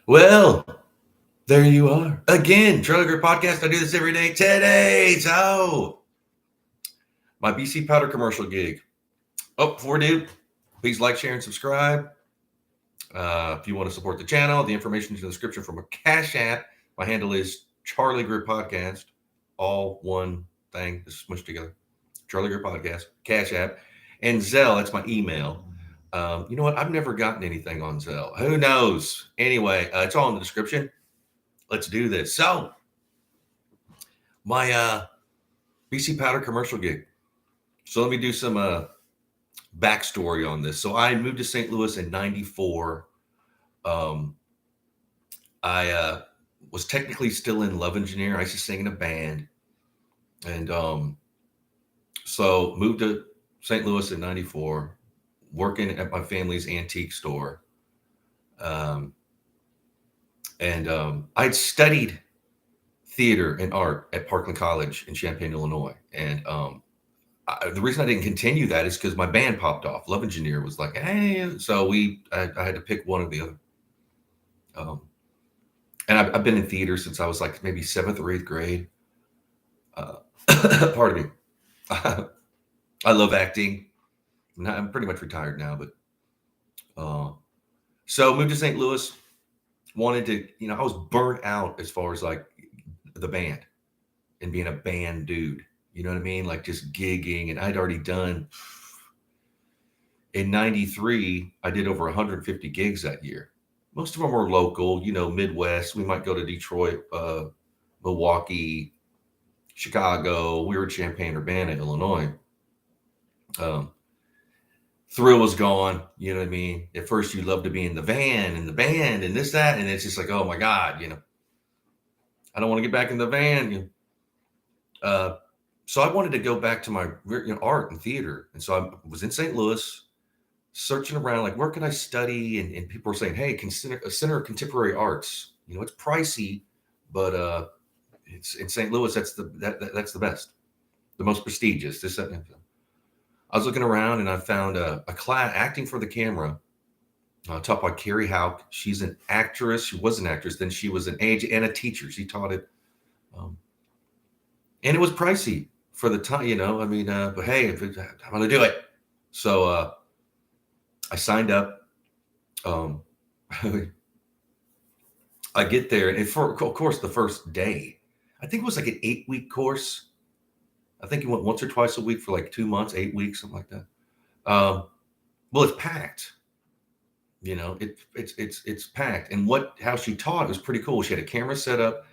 Well, there you are. Again, Charlie Greer Podcast. I do this every day. Today, so my BC Powder commercial gig. Oh, before I do, please like, share, and subscribe. If you want to support the channel, the information is in the description from a Cash App. My handle is Charlie Greer Podcast. All one thing, just smushed together. Charlie Greer Podcast, Cash App, and Zelle. That's my email. You know what? I've never gotten anything on Zelle. Who knows? Anyway, it's all in the description. Let's do this. So, my BC Powder commercial gig. So let me do some backstory on this. So I moved to St. Louis in '94. Um, I was technically still in Love Engineer. I used to sing in a band, and so moved to St. Louis in '94, working at my family's antique store. Um, and I'd studied theater and art at Parkland College in Champaign, Illinois, and the reason I didn't continue that is because my band popped off. Love Engineer was like, hey, so I had to pick one or the other. Um, and I've been in theater since I was like maybe seventh or eighth grade. Pardon me. I love acting. I'm pretty much retired now, but so moved to St. Louis. Wanted to, I was burnt out as far as like the band and being a band dude. You know what I mean? Like just gigging. And I'd already done in '93, I did over 150 gigs that year. Most of them were local, Midwest. We might go to Detroit, Milwaukee, Chicago. We were at Champaign-Urbana, Illinois. Thrill was gone. You know what I mean? At first, you love to be in the van and the band and this, that. And it's just like, oh my God, I don't want to get back in the van. So I wanted to go back to my art and theater. And so I was in St. Louis searching around, like, where can I study? And people were saying, hey, consider a Center of Contemporary Arts. It's pricey, but it's in St. Louis. That's that's the best, the most prestigious. This, that, and that. I was looking around and I found a class, acting for the camera, taught by Carrie Hauk. She's an actress. She was an actress. Then she was an agent and a teacher. She taught it. And it was pricey for the time, but hey, I'm going to do it. So I signed up. I get there, and of course, the first day, I think it was like an 8-week course. I think you went once or twice a week for like 2 months, 8 weeks, something like that. Well, it's packed. It's packed. And how she taught was pretty cool. She had a camera set up,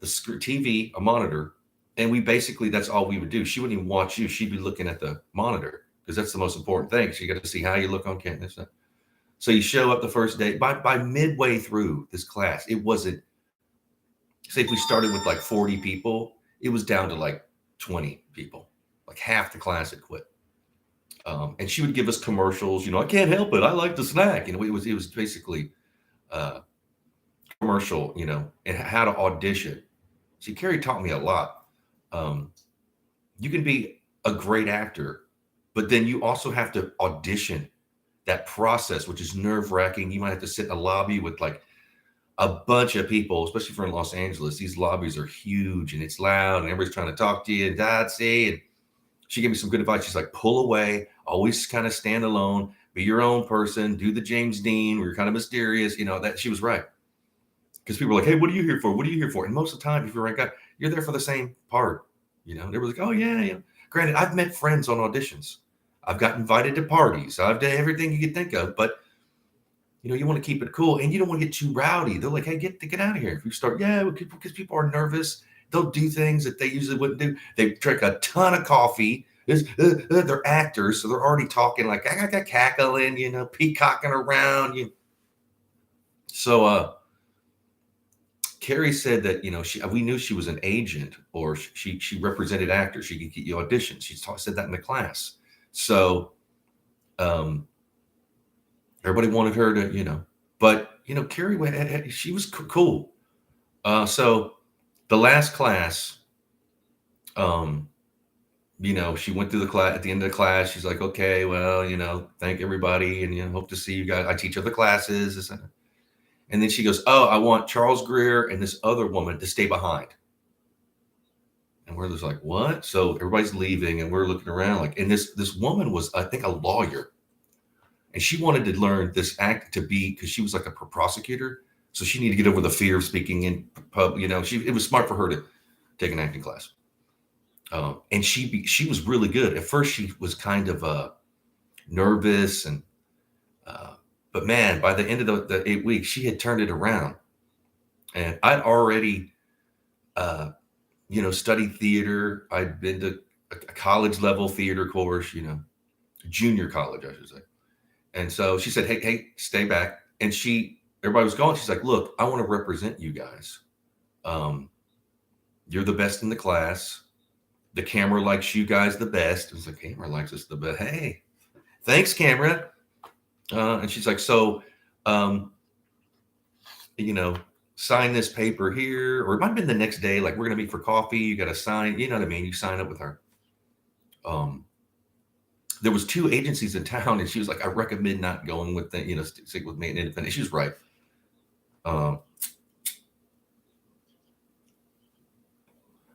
the TV, a monitor, and that's all we would do. She wouldn't even watch you. She'd be looking at the monitor because that's the most important thing. So you got to see how you look on camera. So you show up the first day. By midway through this class, it wasn't, say if we started with like 40 people, it was down to like 20 people. Like half the class had quit. And she would give us commercials. I can't help it. I like the snack. It was basically commercial, and how to audition. See, Carrie taught me a lot. You can be a great actor, but then you also have to audition. That process, which is nerve-wracking. You might have to sit in a lobby with like a bunch of people, especially if you're in Los Angeles. These lobbies are huge and it's loud and everybody's trying to talk to you. And she gave me some good advice. She's like, pull away, always kind of stand alone, be your own person, do the James Dean where you're kind of mysterious. That she was right. Because people were like, hey, what are you here for? What are you here for? And most of the time, if you're the right guy, you're there for the same part. They were like, oh yeah. Granted, I've met friends on auditions. I've got invited to parties. I've done everything you could think of, but you want to keep it cool and you don't want to get too rowdy. They're like, hey, get out of here. If you start, because people are nervous, they'll do things that they usually wouldn't do. They drink a ton of coffee. They're actors, so they're already talking like cackling, peacocking around. So Carrie said that we knew she was an agent or she represented actors. She could get you auditions. She said that in the class. So, everybody wanted her to, but Carrie she was cool. So the last class, she went through the class. At the end of the class, she's like, okay, well, thank everybody, and hope to see you guys. I teach other classes. And then she goes, oh, I want Charles Greer and this other woman to stay behind. And we're just like, what? So everybody's leaving and we're looking around like, and this woman was, I think, a lawyer. And she wanted to learn this act to be, because she was like a prosecutor. So she needed to get over the fear of speaking in pub. It was smart for her to take an acting class. And she was really good. At first, she was kind of nervous, but man, by the end of the 8 weeks, she had turned it around. And I'd already, studied theater. I'd been to a college level theater course, junior college, I should say. And so she said, hey, stay back. And everybody was gone. She's like, look, I want to represent you guys. You're the best in the class. The camera likes you guys the best. I was like, camera likes us the best. Hey, thanks, camera. And she's like, so, sign this paper here. Or it might have been the next day, like, we're going to meet for coffee. You got to sign, you know what I mean? You sign up with her. There was 2 agencies in town, and she was like, I recommend not going with them, stick with me and independent. She was right.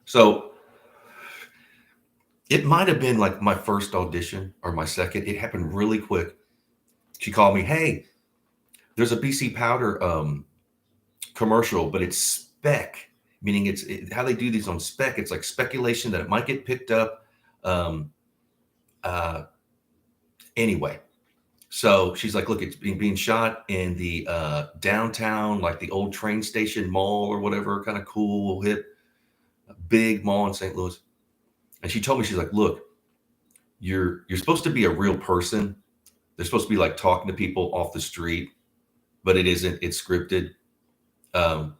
So it might have been like my first audition or my second. It happened really quick. She called me, hey, there's a BC Powder commercial, but it's spec, meaning how they do these on spec. It's like speculation that it might get picked up. Anyway, so she's like, look, it's being shot in the downtown, like the old train station mall or whatever, kind of cool, hip, big mall in St. Louis. And she told me, she's like, look, you're supposed to be a real person. They're supposed to be like talking to people off the street, but it isn't. It's scripted. You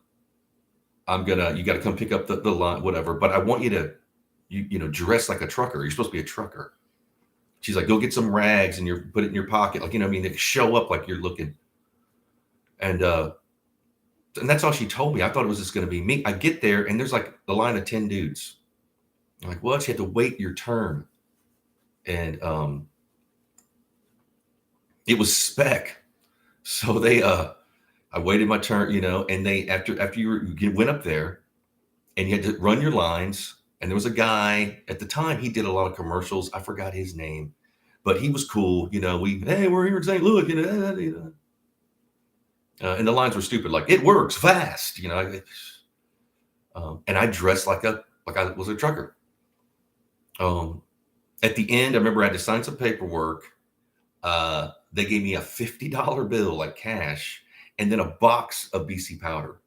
got to come pick up the line, whatever. But I want you to, dress like a trucker. You're supposed to be a trucker. She's like, go get some rags and put it in your pocket. Like, they show up like you're looking. And that's all she told me. I thought it was just going to be me. I get there and there's like a line of 10 dudes. I'm like, what? You have to wait your turn. And it was spec. So I waited my turn, and they, after you went up there and you had to run your lines. And there was a guy at the time, he did a lot of commercials. I forgot his name, but he was cool. Hey, we're here in St. Louis, and the lines were stupid. Like, it works fast, and I dressed like I was a trucker. At the end, I remember I had to sign some paperwork. They gave me a $50 bill, like cash, and then a box of BC Powder.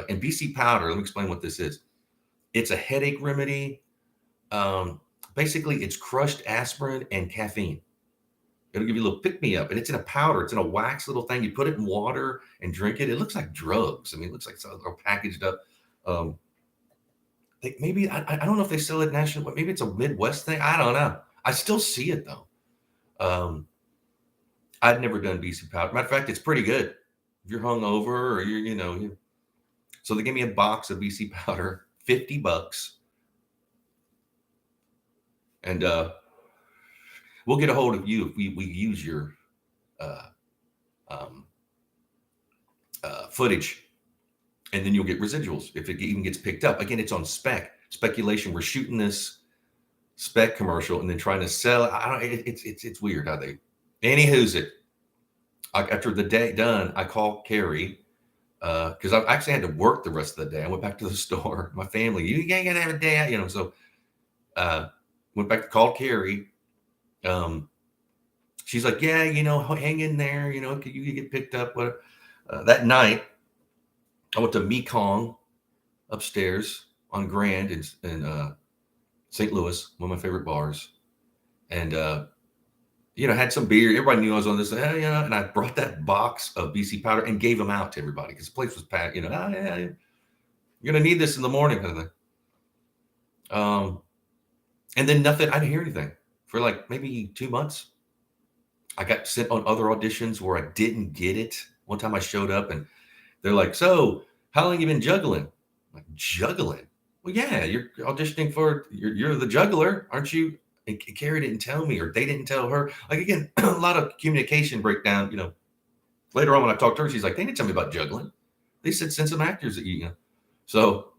And BC Powder, let me explain what this is. It's a headache remedy. Basically, it's crushed aspirin and caffeine. It'll give you a little pick-me-up, and it's in a powder. It's in a wax little thing. You put it in water and drink it. It looks like drugs. It looks like something packaged up. Maybe, I don't know if they sell it nationally, but maybe it's a Midwest thing. I don't know. I still see it, though. I'd never done BC Powder. Matter of fact, it's pretty good. If you're hungover or you're. So they gave me a box of BC Powder, $50. And we'll get a hold of you if we use your footage, and then you'll get residuals if it even gets picked up. Again, it's on speculation. We're shooting this spec commercial and then trying to sell it. It's weird how they. Anywho's it. After the day done, I called Carrie because I actually had to work the rest of the day. I went back to the store. My family, you ain't gonna have a day out, So went back to call Carrie. She's like, yeah, hang in there. You could get picked up. That night, I went to Mekong upstairs on Grand in St. Louis, one of my favorite bars, and had some beer. Everybody knew I was on this, and I brought that box of BC Powder and gave them out to everybody because the place was packed. You're gonna need this in the morning, kind of thing. And then nothing. I didn't hear anything for like maybe 2 months. I got sent on other auditions where I didn't get it. One time I showed up and they're like, "So, how long you been juggling?" I'm like, juggling? Well, yeah, you're auditioning for. You're the juggler, aren't you? And Carrie didn't tell me, or they didn't tell her. Like, again, a lot of communication breakdown. Later on, when I talked to her, she's like, they didn't tell me about juggling. They said send some actors that you know. So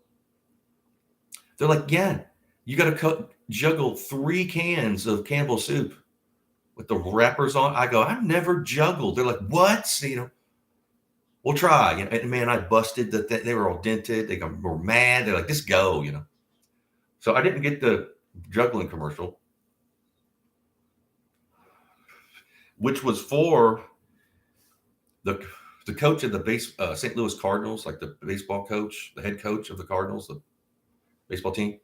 they're like, yeah, you got to juggle 3 cans of Campbell soup with the wrappers on. I go, I've never juggled. They're like, what? So, you know, we'll try. You know, and man, I busted that. They were all dented. They were mad. They're like, just go. You know. So I didn't get the juggling commercial, which was for the coach of the St. Louis Cardinals, like the baseball coach, the head coach of the Cardinals, the baseball team,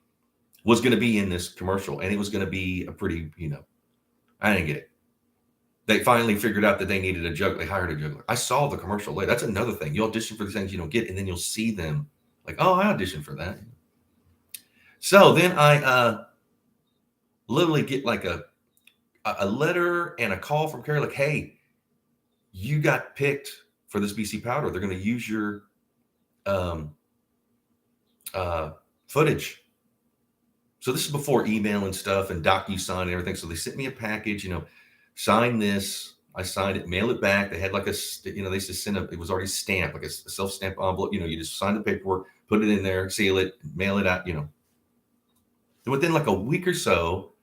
was going to be in this commercial, and it was going to be a pretty, you know, I didn't get it. They finally figured out that they needed a juggler. They hired a juggler. I saw the commercial later. That's another thing. You audition for the things you don't get, and then you'll see them like, oh, I auditioned for that. So then I literally get like a letter and a call from Carrie, like, hey, you got picked for this BC Powder. They're going to use your um, footage. So this is before email and stuff and DocuSign and everything. So they sent me a package, you know, sign this. I signed it, mail it back. They had like you know, they just sent it was already stamped, like a self-stamped envelope. You know, you just sign the paperwork, put it in there, seal it, mail it out, you know. And within like a week or so,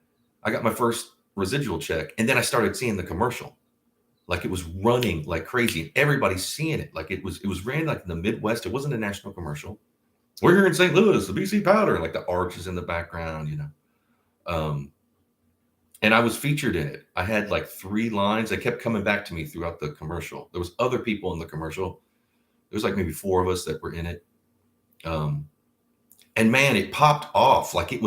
I got my first residual check. And then I started seeing the commercial. Like it was running like crazy. And everybody's seeing it. Like it was ran like in the Midwest. It wasn't a national commercial. We're here in St. Louis, the BC Powder, like the arches in the background, you know. And I was featured in it. I had like 3 lines. They kept coming back to me throughout the commercial. There was other people in the commercial. There was like maybe 4 of us that were in it. And man, it popped off. Like they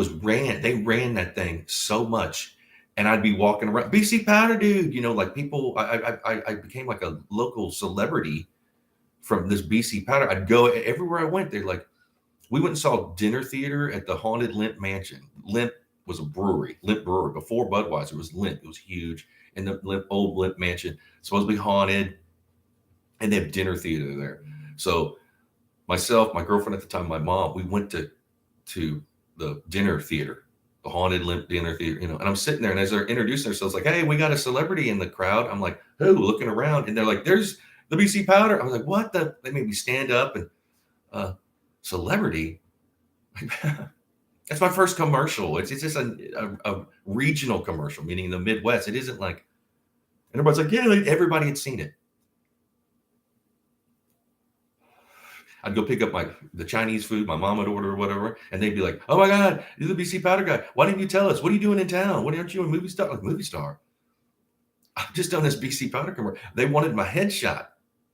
ran that thing so much. And I'd be walking around, BC Powder dude, you know, like people, I became like a local celebrity from this BC Powder. I'd go everywhere I went. They're like, we went and saw dinner theater at the haunted Limp Mansion. Limp was a brewery, Limp Brewery. Before Budweiser, it was Limp. It was huge. And the old Limp Mansion, supposed to be haunted. And they have dinner theater there. So myself, my girlfriend at the time, my mom, we went to the dinner theater, the haunted Limp dinner theater, you know. And I'm sitting there, and as they're introducing themselves, like, hey, we got a celebrity in the crowd. I'm like, who? Looking around. And they're like, there's the BC Powder. I was like, what the? They made me stand up and celebrity. That's my first commercial. It's just a regional commercial, meaning in the Midwest. It isn't like, and everybody's like, yeah, like everybody had seen it. I'd go pick up the Chinese food my mom would order or whatever, and they'd be like, oh my God, you're the BC Powder guy. Why didn't you tell us? What are you doing in town? Why aren't you a movie star? Like, movie star. I've just done this BC Powder commercial. They wanted my headshot.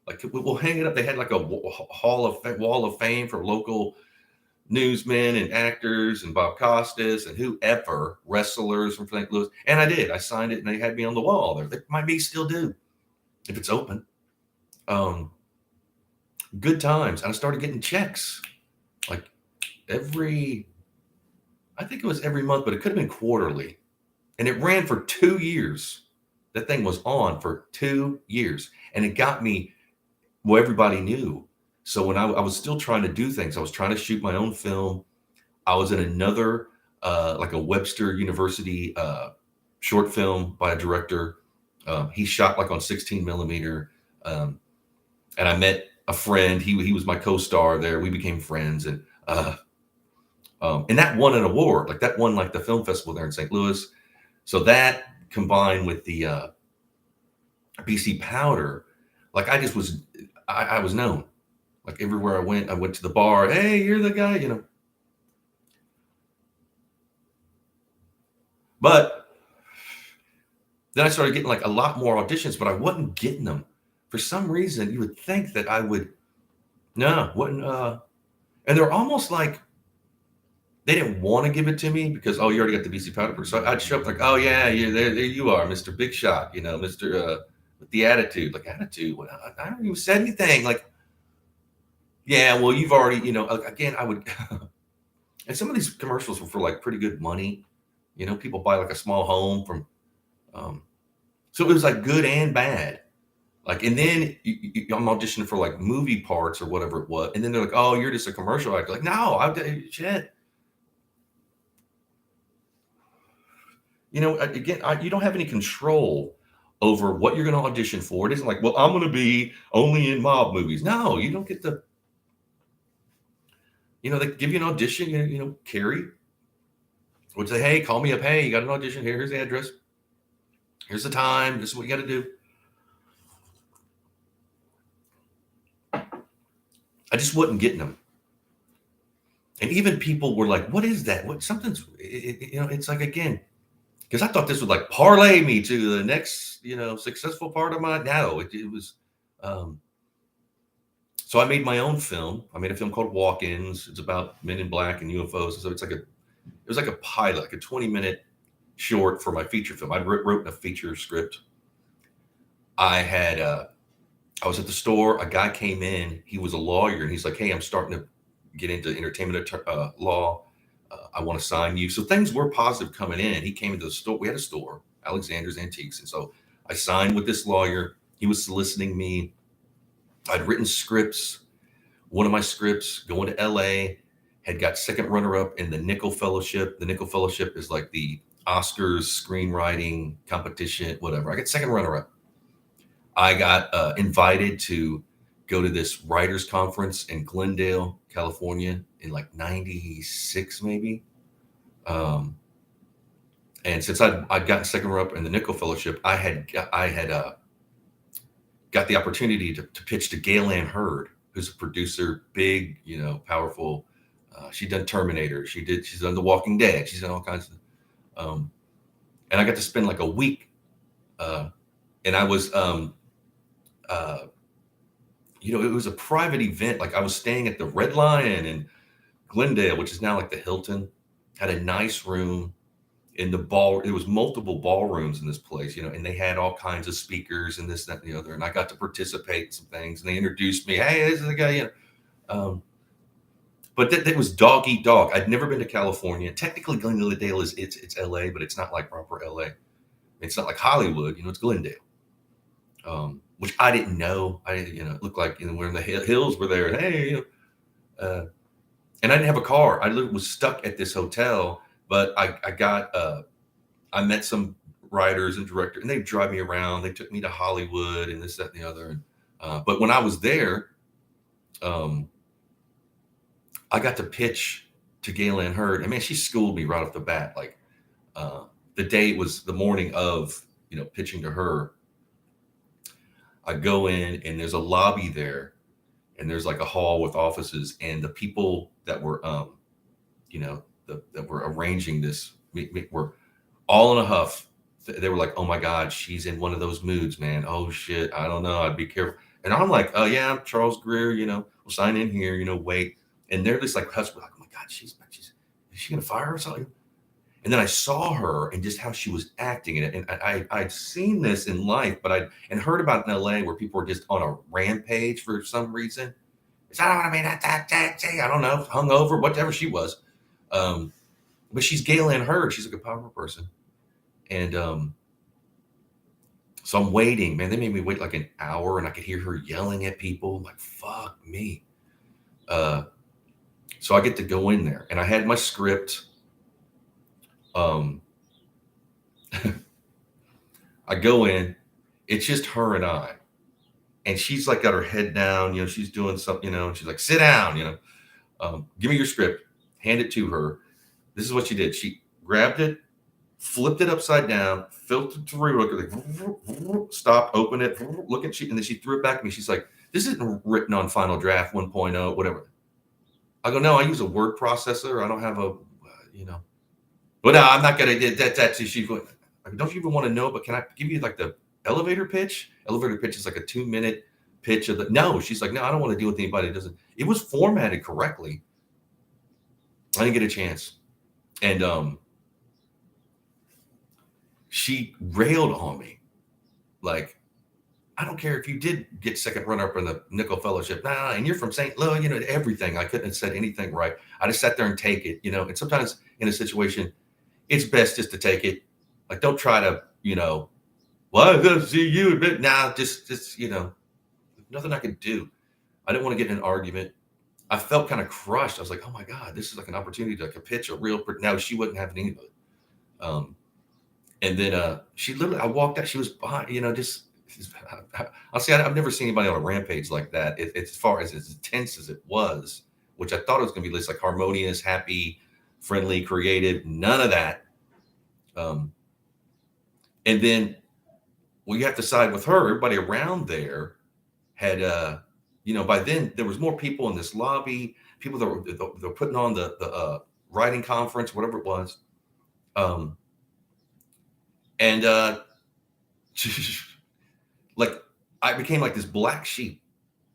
Like, we'll hang it up. They had like a wall of fame for local newsmen and actors and Bob Costas and whoever, wrestlers from St. Louis. And I did. I signed it, and they had me on the wall there. They might be still do if it's open. Good times. And I started getting checks like I think it was every month, but it could have been quarterly. And it ran for 2 years. That thing was on for 2 years. And it got me, well, everybody knew. So when I was still trying to do things, I was trying to shoot my own film. I was in another, like a Webster University short film by a director. He shot like on 16 millimeter. And I met a friend. He was my co-star there. We became friends. And that won an award. Like that won like the film festival there in St. Louis. So that combined with the BC Powder, like I just was, I was known. Like everywhere I went to the bar. Hey, you're the guy, you know. But then I started getting like a lot more auditions, but I wasn't getting them. For some reason, you would think that I would. No, wouldn't. And they're almost like they didn't want to give it to me because, oh, you already got the BC Powder. So I'd show up like, oh yeah, there you are, Mr. Big Shot, you know, Mr. With the attitude, like attitude. Well, I haven't even said anything. Like, yeah, well, you've already, you know, again, I would. And some of these commercials were for like pretty good money. You know, people buy like a small home from. So it was like good and bad. Like, and then I'm auditioning for like movie parts or whatever it was. And then they're like, oh, you're just a commercial actor. Like, no, shit. You know, again, you don't have any control over what you're going to audition for. It isn't like, well, I'm going to be only in mob movies. No, you don't get the, they give you an audition, Carrie would say, hey, call me up. Hey, you got an audition here. Here's the address. Here's the time. This is what you got to do. I just wasn't getting them. And even people were like, what is that? It's like, again, because I thought this would like parlay me to the next, successful part of my, no, it was, so I made my own film. I made a film called Walk-Ins. It's about men in black and UFOs. So it was like a pilot, like a 20-minute short for my feature film. I wrote a feature script. I was at the store. A guy came in. He was a lawyer, and he's like, hey, I'm starting to get into entertainment law. I want to sign you. So things were positive coming in. He came into the store. We had a store, Alexander's Antiques. And so I signed with this lawyer. He was soliciting me. I'd written scripts. One of my scripts, going to LA, had got second runner-up in the Nickel Fellowship. The Nickel Fellowship is like the Oscars screenwriting competition, whatever. I got second runner-up. I got invited to go to this writers conference in Glendale, California in like 96, maybe. And since I'd gotten second runner-up in the Nickel Fellowship, I had got the opportunity to pitch to Gail Ann Hurd, who's a producer, big, powerful. She'd done Terminator. She's done The Walking Dead. She's done all kinds of, and I got to spend like a week. And I was, it was a private event. Like I was staying at the Red Lion in Glendale, which is now like the Hilton. Had a nice room in the ball. It was multiple ballrooms in this place, and they had all kinds of speakers and this, that, and the other. And I got to participate in some things. And they introduced me. Hey, this is the guy. But that was dog eat dog. I'd never been to California. Technically, Glendale it's LA, but it's not like proper LA. It's not like Hollywood. It's Glendale. Which I didn't know. It looked like, we're in the hills were there. Hey, and I didn't have a car. I was stuck at this hotel, but I met some writers and directors, and they'd drive me around. They took me to Hollywood and this, that, and the other. But when I was there, I got to pitch to Gail Ann Hurd. And man, she schooled me right off the bat. Like the day it was the morning of, pitching to her. I go in and there's a lobby there, and there's like a hall with offices, and the people that were, that were arranging this were all in a huff. They were like, oh my God, she's in one of those moods, man. Oh shit. I don't know. I'd be careful. And I'm like, oh yeah, I'm Charles Greer, we'll sign in here, wait. And they're just like, husband, like, oh my God, is she going to fire or something? And then I saw her and just how she was acting in it. And I'd seen this in life, but and heard about it in LA where people were just on a rampage for some reason. I don't know, hungover, whatever she was. But she's Gail Ann Hurd. She's like a powerful person. And so I'm waiting, man. They made me wait like an hour, and I could hear her yelling at people. I'm like, fuck me. So I get to go in there, and I had my script. I go in, it's just her and I, and she's like got her head down, she's doing something, and she's like, sit down, give me your script, hand it to her. This is what she did. She grabbed it, flipped it upside down, filtered through, like, stopped, opened it, look at and then she threw it back to me. She's like, this isn't written on Final Draft 1.0, whatever. I go, no, I use a word processor. I don't have a, But no, I'm not going to do that. That's she. Don't you even want to know? But can I give you like the elevator pitch? Elevator pitch is like a 2-minute pitch of the. No, she's like, no, I don't want to deal with anybody that doesn't. It was formatted correctly. I didn't get a chance, and she railed on me, like, I don't care if you did get second runner-up in the Nickel Fellowship. Nah, and you're from St. Louis, everything. I couldn't have said anything right. I just sat there and take it, And sometimes in a situation, it's best just to take it. Like, don't try to, well, I gotta see you. Nah, just, nothing I could do. I didn't want to get in an argument. I felt kind of crushed. I was like, oh my God, this is like an opportunity to pitch a real. Now she wasn't having any of it. And then she literally, I walked out, she was behind, just, I'll say I've never seen anybody on a rampage like that. It's as far as intense as it was, which I thought it was going to be like harmonious, happy, friendly, creative. None of that. Um, and then we have to side with her. Everybody around there had, by then there was more people in this lobby. People that were putting on the writing conference, whatever it was. And like I became like this black sheep.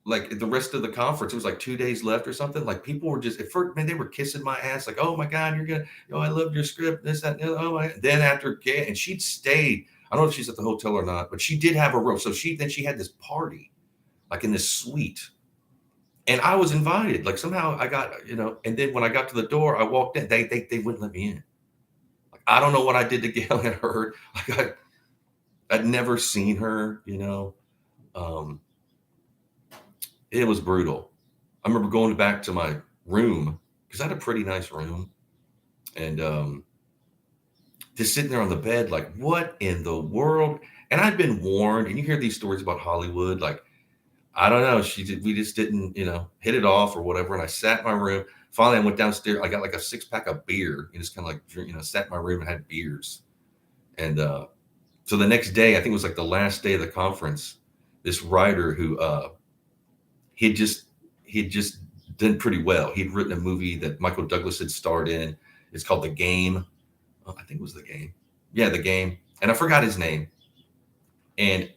Like the rest of the conference, it was like 2 days left or something. Like people were just at first, man, they were kissing my ass, like, "Oh my God, you're gonna, I love your script, this, that, and the other." Oh my. Then after, and she'd stayed. I don't know if she's at the hotel or not, but she did have a room. So she had this party, like in this suite, and I was invited. Like somehow I got, and then when I got to the door, I walked in. They wouldn't let me in. Like I don't know what I did to Gail and her. Like I'd never seen her, It was brutal. I remember going back to my room because I had a pretty nice room, and just sitting there on the bed, like, what in the world? And I'd been warned, and you hear these stories about Hollywood, like, I don't know, we just didn't, hit it off or whatever. And I sat in my room. Finally, I went downstairs. I got like a 6-pack of beer, and just kind of like drink, sat in my room and had beers. And so the next day, I think it was like the last day of the conference, this writer who he'd just done pretty well. He'd written a movie that Michael Douglas had starred in. It's called The Game. Oh, I think it was The Game. Yeah, The Game. And I forgot his name. And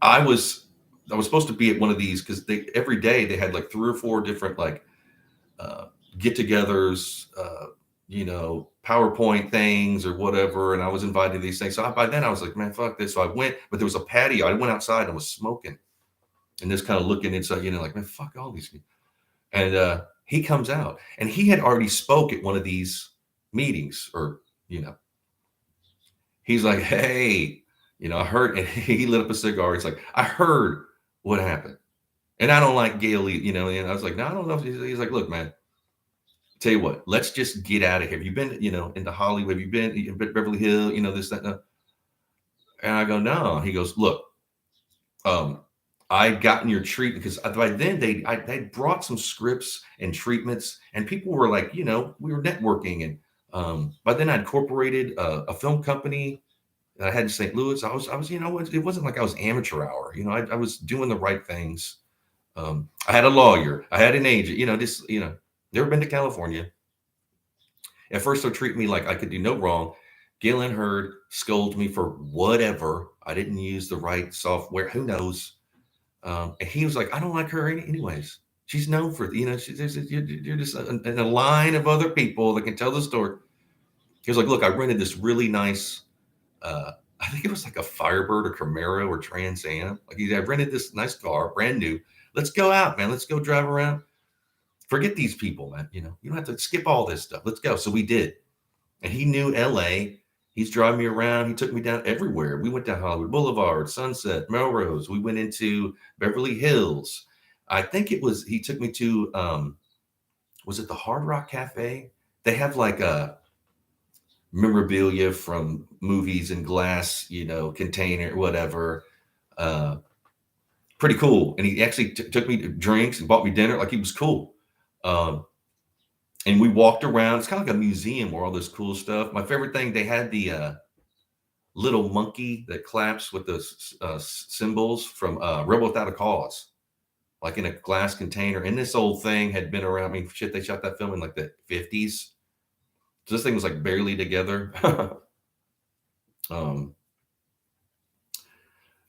I was supposed to be at one of these because every day they had like 3 or 4 different like get-togethers, PowerPoint things or whatever. And I was invited to these things. So by then I was like, man, fuck this. So I went, but there was a patio. I went outside and was smoking and just kind of looking inside, like, man, fuck all these people. And he comes out and he had already spoke at one of these meetings or, he's like, hey, I heard, and he lit up a cigar. He's like, I heard what happened. And I don't like Gail, and I was like, no, I don't know. He's like, look, man, tell you what, let's just get out of here. Have you been, into Hollywood? Have you been in Beverly Hills, this, that, no. And I go, no. He goes, look, I'd gotten your treatment because by then they brought some scripts and treatments, and people were like, we were networking. And by then I'd incorporated a film company that I had in St. Louis. I was, it wasn't like I was amateur hour. I was doing the right things. I had a lawyer. I had an agent. Never been to California. At first, they'll treat me like I could do no wrong. Galen Hurd scolds me for whatever. I didn't use the right software. Who knows? And he was like, I don't like her anyways. She's known for, you're just in a line of other people that can tell the story. He was like, look, I rented this really nice, I think it was like a Firebird or Camaro or Trans Am. Like I rented this nice car, brand new. Let's go out, man. Let's go drive around. Forget these people, man. You don't have to skip all this stuff. Let's go. So we did. And he knew LA. He's driving me around. He took me down everywhere. We went down Hollywood Boulevard, Sunset, Melrose. We went into Beverly Hills. I think he took me to, was it the Hard Rock Cafe? They have like a memorabilia from movies in glass, container, whatever. Pretty cool. And he actually took me to drinks and bought me dinner. Like he was cool. And we walked around. It's kind of like a museum where all this cool stuff. My favorite thing, they had the little monkey that claps with the symbols from Rebel Without a Cause, like in a glass container. And this old thing had been around. I mean, shit, they shot that film in like the 50s. So this thing was like barely together.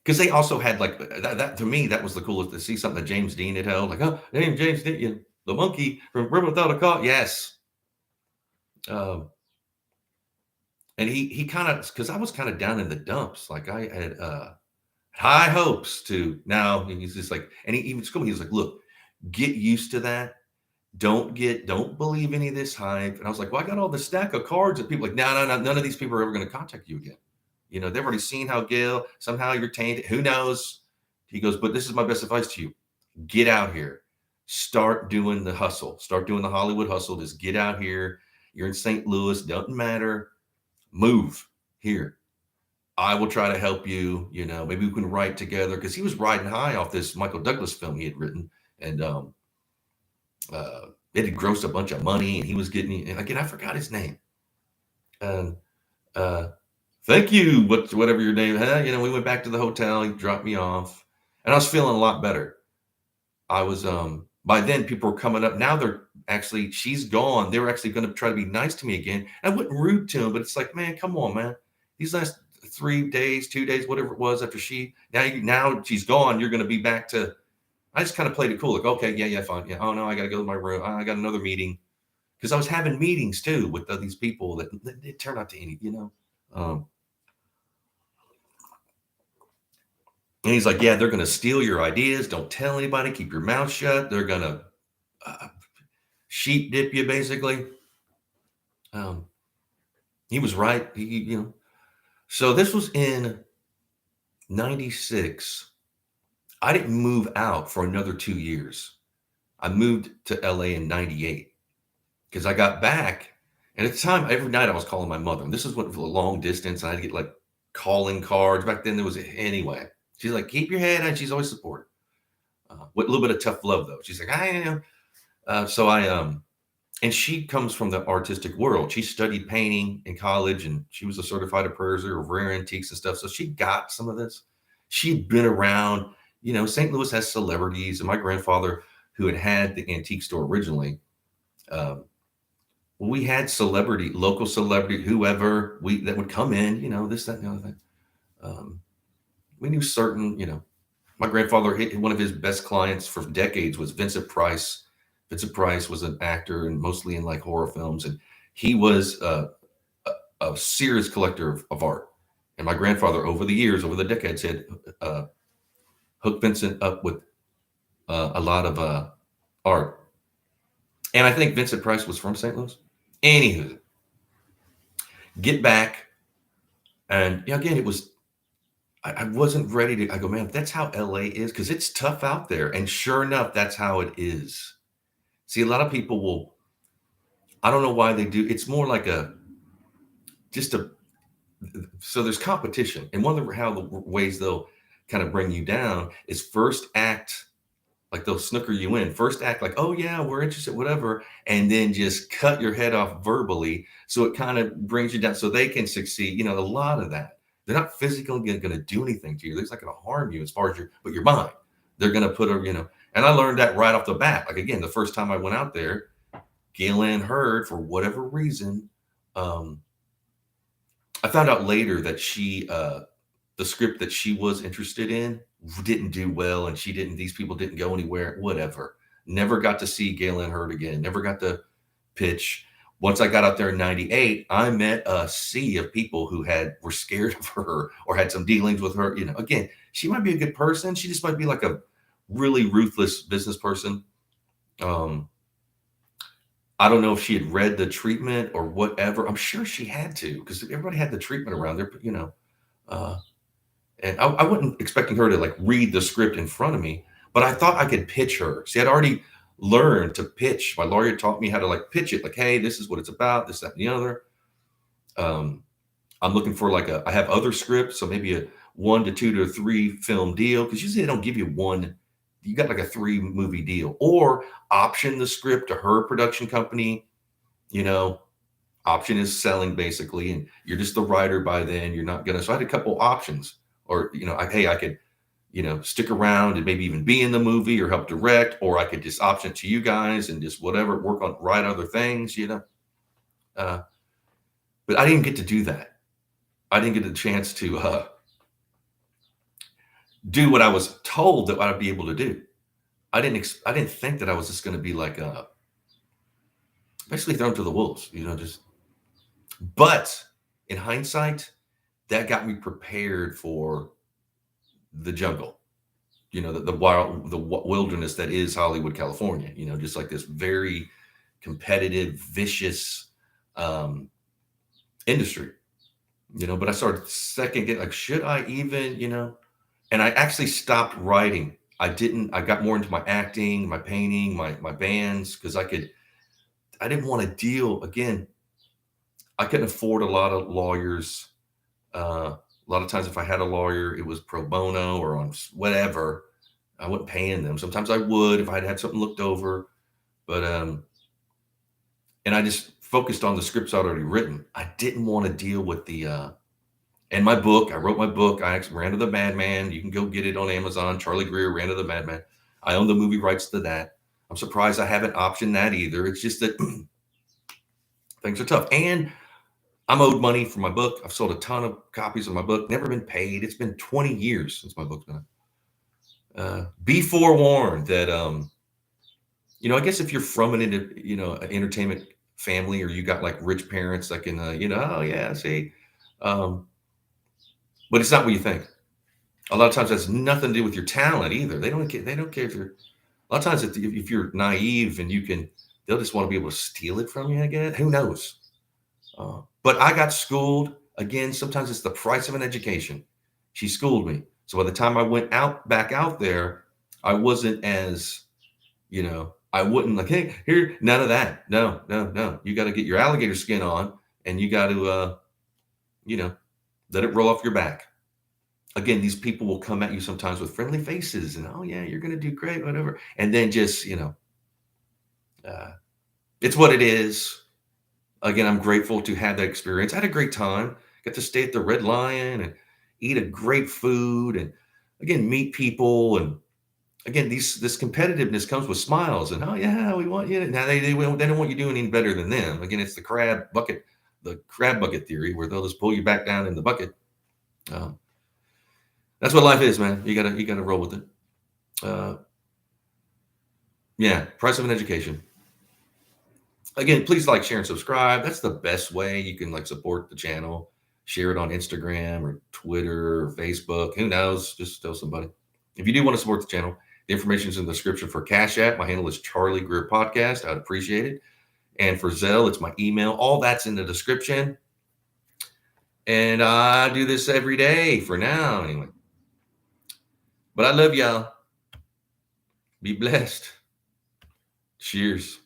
Because they also had like that to me, that was the coolest to see something that James Dean had held. Like, oh, name James Dean, the monkey from Rebel Without a Cause. Yes. And he kind of, because I was kind of down in the dumps. Like I had high hopes to now. He's just like, and he even told me, he was like, look, get used to that. Don't believe any of this hype. And I was like, well, I got all the stack of cards and people like, no, none of these people are ever going to contact you again. They've already seen how Gail, somehow you're tainted. Who knows? He goes, but this is my best advice to you. Get out here. Start doing the hustle. Start doing the Hollywood hustle. Just get out here. You're in St. Louis. Doesn't matter. Move here. I will try to help you. Maybe we can write together because he was riding high off this Michael Douglas film he had written, and it had grossed a bunch of money, and he was getting. And again, I forgot his name. And uh, thank you, whatever your name. We went back to the hotel. He dropped me off, and I was feeling a lot better. I was by then people were coming up. Now she's gone. They were actually going to try to be nice to me again. I wasn't rude to him, but it's like, man, come on, man. These last 3 days, 2 days, whatever it was after now she's gone. You're going to be back to. I just kind of played it cool. Like, okay, yeah, fine. Yeah. Oh no, I got to go to my room. I got another meeting because I was having meetings too with these people that it turned out to any. Um, and he's like, yeah, they're going to steal your ideas. Don't tell anybody. Keep your mouth shut. They're going to sheep dip you, basically. He was right. So this was in 96. I didn't move out for another 2 years. I moved to LA in 98 because I got back. And at the time, every night I was calling my mother. And this is what for a long distance. And I had to get like calling cards. Back then, anyway. She's like, keep your head. And she's always supportive. With a little bit of tough love, though. She's like, I am. And she comes from the artistic world. She studied painting in college, and she was a certified appraiser of rare antiques and stuff. So she got some of this. She'd been around. St. Louis has celebrities, and my grandfather, who had the antique store originally, we had local celebrity, whoever that would come in, this, that, and the other thing. We knew certain, my grandfather, one of his best clients for decades was Vincent Price. Vincent Price was an actor and mostly in like horror films. And he was a serious collector of art. And my grandfather, over the decades, had hooked Vincent up with a lot of art. And I think Vincent Price was from St. Louis. Anywho, get back. And again, I wasn't ready to, I go, man, that's how LA is, because it's tough out there. And sure enough, that's how it is. See, a lot of people I don't know why they do. It's more like so there's competition. And one of the ways they'll kind of bring you down is first act like they'll snooker you in. First act like, oh yeah, we're interested, whatever. And then just cut your head off verbally. So it kind of brings you down so they can succeed. A lot of that. They're not physically going to do anything to you. They're not going to harm you as far as your mind. They're going to put and I learned that right off the bat. Like, again, the first time I went out there, Galen Hurd, for whatever reason, I found out later that the script that she was interested in didn't do well, and these people didn't go anywhere, whatever. Never got to see Galen Hurd again. Never got to pitch. Once I got out there in 98, I met a sea of people who were scared of her or had some dealings with her. Again, she might be a good person. She just might be like a really ruthless business person. I don't know if she had read the treatment or whatever. I'm sure she had to, because everybody had the treatment around there, and I wasn't expecting her to like read the script in front of me, but I thought I could pitch her. See, I'd already learned to pitch. My lawyer taught me how to like pitch it. Like, hey, this is what it's about, this, that, and the other. I'm looking for I have other scripts. So maybe a 1 to 2 to 3 film deal. Cause usually they don't give you one. You got like a 3 movie deal, or option the script to her production company. Option is selling basically. And you're just the writer by then. You're not going to, so I had a couple options. Or, I could, stick around and maybe even be in the movie or help direct, or I could just option it to you guys and just whatever, write other things, but I didn't get to do that. I didn't get the chance to do what I was told that I'd be able to do. I didn't think that I was just going to be like basically thrown to the wolves, but in hindsight, that got me prepared for the jungle, the wilderness that is Hollywood, California, just like this very competitive, vicious industry, but I started second guessing, like, should I even, and I actually stopped writing. I got more into my acting, my painting, my bands, because I didn't want to deal, again, I couldn't afford a lot of lawyers. A lot of times, if I had a lawyer, it was pro bono or on whatever. I wasn't paying them. Sometimes I would if I'd had something looked over, but and I just focused on the scripts I'd already written. I didn't want to deal with the and my book. I wrote my book. I actually ran to the Madman. You can go get it on Amazon. Charlie Greer ran to the Madman. I own the movie rights to that. I'm surprised I haven't optioned that either. It's just that things are tough, and I'm owed money for my book. I've sold a ton of copies of my book. Never been paid. It's been 20 years since my book's been out. Be forewarned that I guess if you're from an entertainment family, or you got like rich parents that can oh yeah, see, um, but it's not what you think. A lot of times that's nothing to do with your talent either. They don't care if you're. A lot of times if you're naive and they'll just want to be able to steal it from you. I guess, who knows? But I got schooled again. Sometimes it's the price of an education. She schooled me. So by the time I went back out there, I wasn't as, I wouldn't like, hey, here, none of that. No, no, no. You got to get your alligator skin on, and you got to, let it roll off your back. Again, these people will come at you sometimes with friendly faces and, oh yeah, you're going to do great, whatever. And then just, it's what it is. Again, I'm grateful to have that experience. I had a great time. Got to stay at the Red Lion and eat a great food, and again, meet people. And again, this competitiveness comes with smiles and, oh yeah, we want you. Now they don't want you doing any better than them. Again, it's the crab bucket theory, where they'll just pull you back down in the bucket. That's what life is, man. You gotta roll with it. Yeah, price of an education. Again, please like, share, and subscribe. That's the best way you can support the channel. Share it on Instagram or Twitter or Facebook. Who knows? Just tell somebody. If you do want to support the channel, the information is in the description for Cash App. My handle is charliegreerpodcast. I'd appreciate it. And for Zelle, it's my email. All that's in the description. And I do this every day for now, anyway. But I love y'all. Be blessed. Cheers.